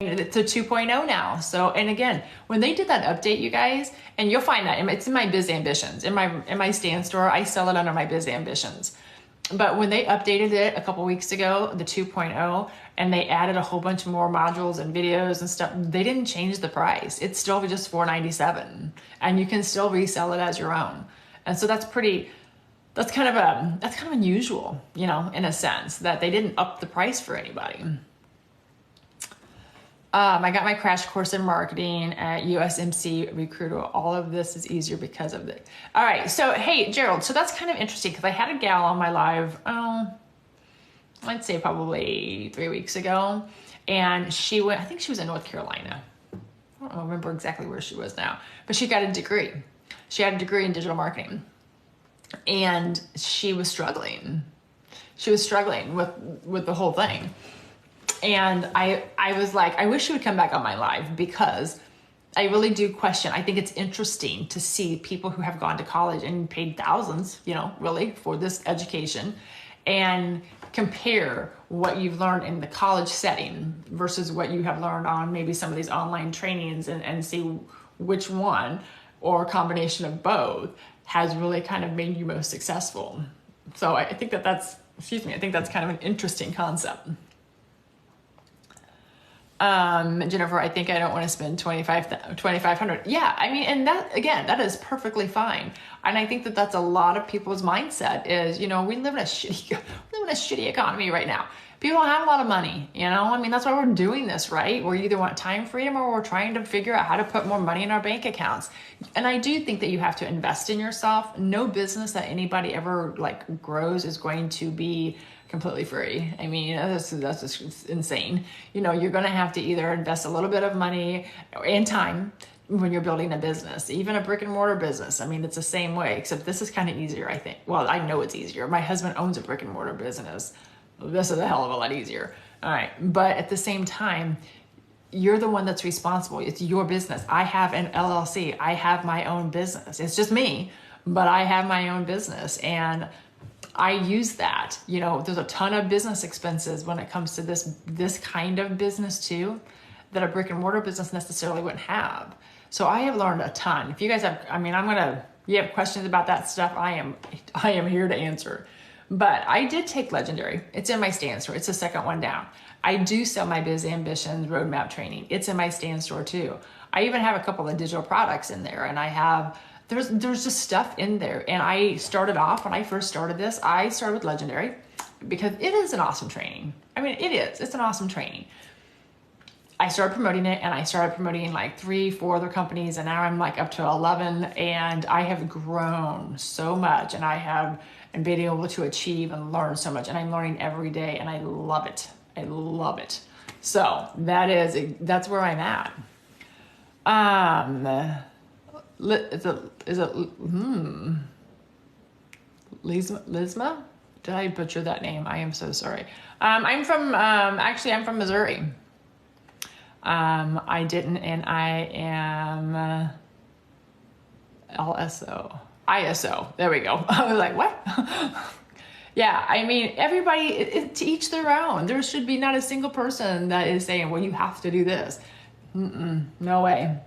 It's a 2.0 now. So, and again, when they did that update, you guys, and you'll find that it's in my Biz Ambitions, in my stand store, I sell it under my Biz Ambitions. But when they updated it a couple weeks ago, the 2.0, and they added a whole bunch more modules and videos and stuff, they didn't change the price. It's still just $4.97, and you can still resell it as your own. And so that's kind of unusual, in a sense, that they didn't up the price for anybody. I got my crash course in marketing at USMC Recruiter. All of this is easier because of it. All right. So, hey, Gerald. So that's kind of interesting because I had a gal on my live, I'd say probably 3 weeks ago. And I think she was in North Carolina. I don't remember exactly where she was now, but she got a degree. She had a degree in digital marketing. And she was struggling. She was struggling with the whole thing. And I was like, I wish she would come back on my live, because I really do question. I think it's interesting to see people who have gone to college and paid thousands, really for this education, and compare what you've learned in the college setting versus what you have learned on maybe some of these online trainings, and see which one or a combination of both has really kind of made you most successful. So I think that's kind of an interesting concept. Jennifer, I think I don't want to spend $2,500. Yeah, I mean, and that is perfectly fine. And I think that that's a lot of people's mindset is, we live in a shitty economy right now. People don't have a lot of money, I mean, that's why we're doing this, right? We either want time freedom or we're trying to figure out how to put more money in our bank accounts. And I do think that you have to invest in yourself. No business that anybody ever grows is going to be completely free. I mean, that's just insane. You're going to have to either invest a little bit of money and time when you're building a business, even a brick and mortar business. I mean, it's the same way, except this is kind of easier, I think. Well, I know it's easier. My husband owns a brick and mortar business. This is a hell of a lot easier. All right. But at the same time, you're the one that's responsible. It's your business. I have an LLC. I have my own business. It's just me, but I have my own business, and I use that. There's a ton of business expenses when it comes to this kind of business too, that a brick and mortar business necessarily wouldn't have. So I have learned a ton. If you guys have, you have questions about that stuff, I am here to answer. But I did take Legendary. It's in my stand store. It's the second one down. I do sell my Biz Ambitions roadmap training. It's in my stand store too. I even have a couple of digital products in there, and there's just stuff in there. And I started off, when I first started this, I started with Legendary because it is an awesome training. I mean, it is. It's an awesome training. I started promoting it, and I started promoting 3-4 other companies, and now I'm up to 11, and I have grown so much, and I have been able to achieve and learn so much, and I'm learning every day, and I love it. I love it. So that's where I'm at. Is it Lisma? Did I butcher that name? I am so sorry. I'm from Missouri. I didn't, and I am ISO. There we go. I was like, what? Yeah, I mean, everybody, to each their own. There should be not a single person that is saying, well, you have to do this. No way.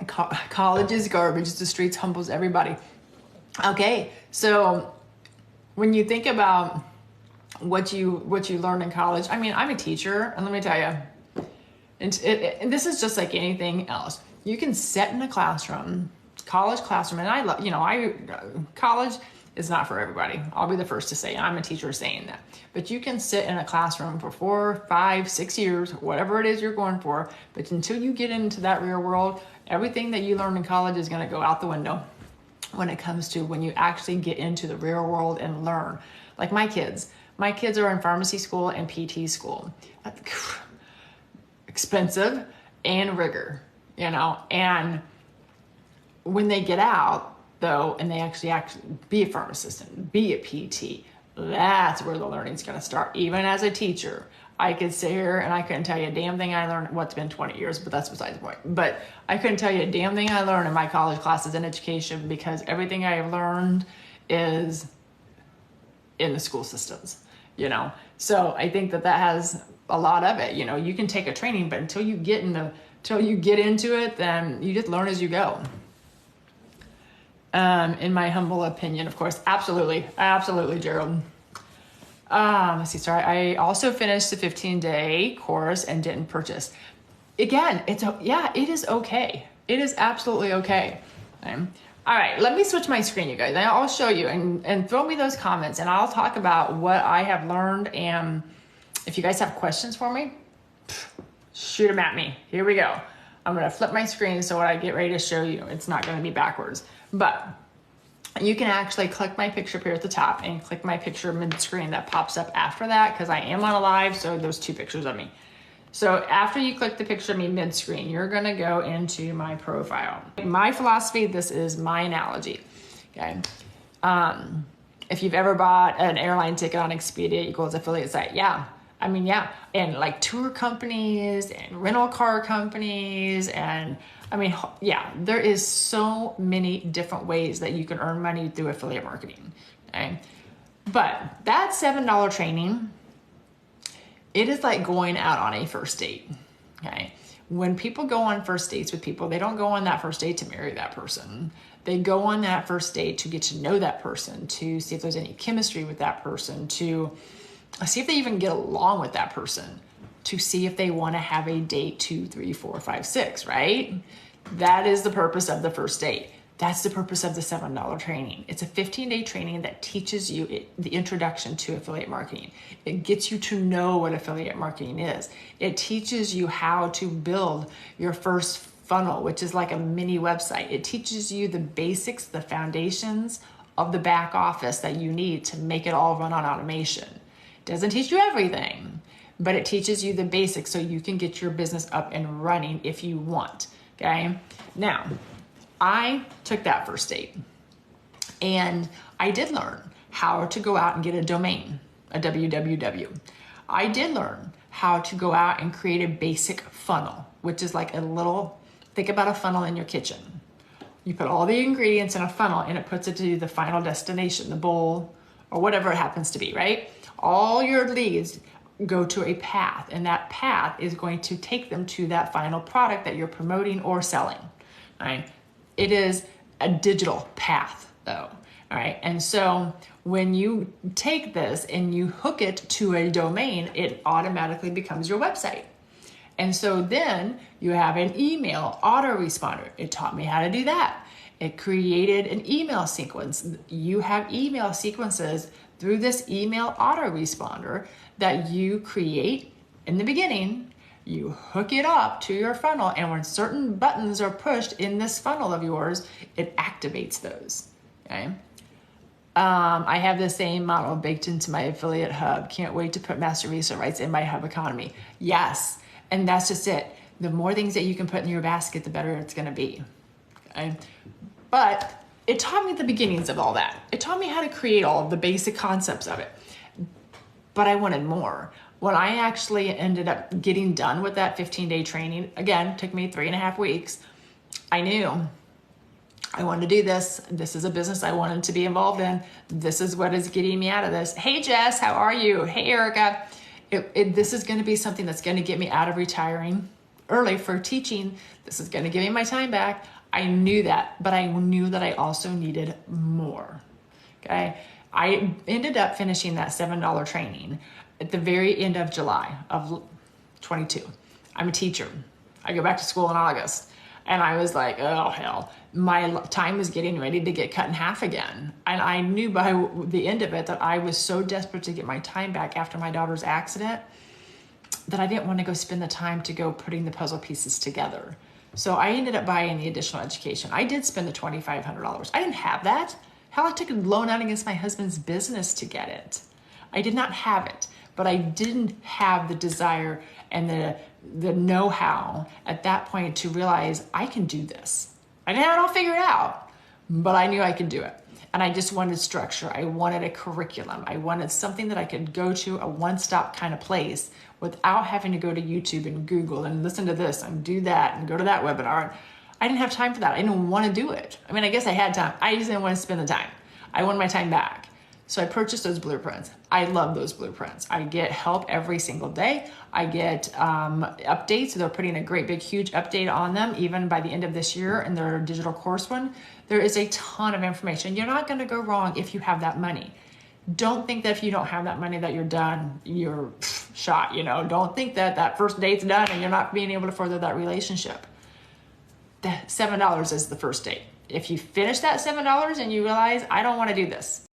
College is garbage. The streets humbles everybody. Okay, so when you think about what you learn in college, I mean, I'm a teacher, and let me tell you, and this is just like anything else. You can sit in a classroom, college classroom, and college is not for everybody. I'll be the first to say, I'm a teacher saying that. But you can sit in a classroom for 4, 5, 6 years, whatever it is you're going for. But until you get into that real world, everything that you learn in college is going to go out the window when it comes to when you actually get into the real world and learn. Like my kids are in pharmacy school and PT school. Expensive and rigor, and when they get out, though, and they actually be a pharmacist and be a PT, that's where the learning's going to start. Even as a teacher, I could sit here and I couldn't tell you a damn thing I learned. Well, it's been 20 years, but that's besides the point. But I couldn't tell you a damn thing I learned in my college classes in education, because everything I have learned is in the school systems, So I think that has a lot of it. You know, you can take a training, but until you get into it, then you just learn as you go. In my humble opinion, of course. Absolutely, Gerald. Let's see, sorry. I also finished the 15-day course and didn't purchase. Again, it is okay. It is absolutely okay. All right, let me switch my screen, you guys. I'll show you and throw me those comments, and I'll talk about what I have learned. And if you guys have questions for me, shoot them at me. Here we go. I'm going to flip my screen so when I get ready to show you, it's not going to be backwards. But you can actually click my picture up here at the top and click my picture mid-screen that pops up after that, because I am on a live, so there's two pictures of me. So after you click the picture of me mid-screen, you're going to go into my profile. My philosophy, this is my analogy, okay? If you've ever bought an airline ticket on Expedia equals affiliate site, yeah. I mean, yeah. And like tour companies and rental car companies and I mean, yeah, there is so many different ways that you can earn money through affiliate marketing, okay? But that $7 training, it is like going out on a first date, okay? When people go on first dates with people, they don't go on that first date to marry that person. They go on that first date to get to know that person, to see if there's any chemistry with that person, to see if they even get along with that person, to see if they want to have a date 2, 3, 4, 5, 6, right? That is the purpose of the first date. That's the purpose of the $7 training. It's a 15-day training that teaches you the introduction to affiliate marketing. It gets you to know what affiliate marketing is. It teaches you how to build your first funnel, which is like a mini website. It teaches you the basics, the foundations of the back office that you need to make it all run on automation. It doesn't teach you everything, but it teaches you the basics so you can get your business up and running if you want, okay? Now, I took that first date and I did learn how to go out and get a domain, a www. I did learn how to go out and create a basic funnel, which is like a little, think about a funnel in your kitchen. You put all the ingredients in a funnel and it puts it to the final destination, the bowl or whatever it happens to be, right? All your leads go to a path, and that path is going to take them to that final product that you're promoting or selling, all right? It is a digital path though, all right? And so when you take this and you hook it to a domain, it automatically becomes your website. And so then you have an email autoresponder. It taught me how to do that. It created an email sequence. You have email sequences through this email autoresponder that you create in the beginning. You hook it up to your funnel, and when certain buttons are pushed in this funnel of yours, it activates those, okay? I have the same model baked into my affiliate hub. Can't wait to put master visa rights in my hub economy. Yes, and that's just it. The more things that you can put in your basket, the better it's gonna be, okay? But it taught me the beginnings of all that. It taught me how to create all of the basic concepts of it. But I wanted more. When I actually ended up getting done with that 15-day training, again, took me 3.5 weeks, I knew I wanted to do this. This is a business I wanted to be involved in. This is what is getting me out of this. Hey, Jess, how are you? Hey, Erica. This is going to be something that's going to get me out of retiring early for teaching. This is going to give me my time back. I knew that, but I knew that I also needed more, okay? I ended up finishing that $7 training at the very end of July of 22. I'm a teacher. I go back to school in August. And I was like, oh, hell. My time was getting ready to get cut in half again. And I knew by the end of it that I was so desperate to get my time back after my daughter's accident that I didn't want to go spend the time to go putting the puzzle pieces together. So I ended up buying the additional education. I did spend the $2,500. I didn't have that. Hell, I took a loan out against my husband's business to get it. I did not have it, but I didn't have the desire and the know-how at that point to realize I can do this. I didn't have it all figured out, but I knew I could do it. And I just wanted structure. I wanted a curriculum. I wanted something that I could go to, a one-stop kind of place without having to go to YouTube and Google and listen to this and do that and go to that webinar. I didn't have time for that. I didn't want to do it. I mean, I guess I had time. I just didn't want to spend the time. I wanted my time back. So I purchased those blueprints. I love those blueprints. I get help every single day. I get updates. So they're putting a great big huge update on them even by the end of this year in their digital course one. There is a ton of information. You're not going to go wrong if you have that money. Don't think that if you don't have that money that you're done, you're shot, you know. Don't think that that first date's done and you're not being able to further that relationship. The $7 is the first date. If you finish that $7 and you realize, I don't want to do this,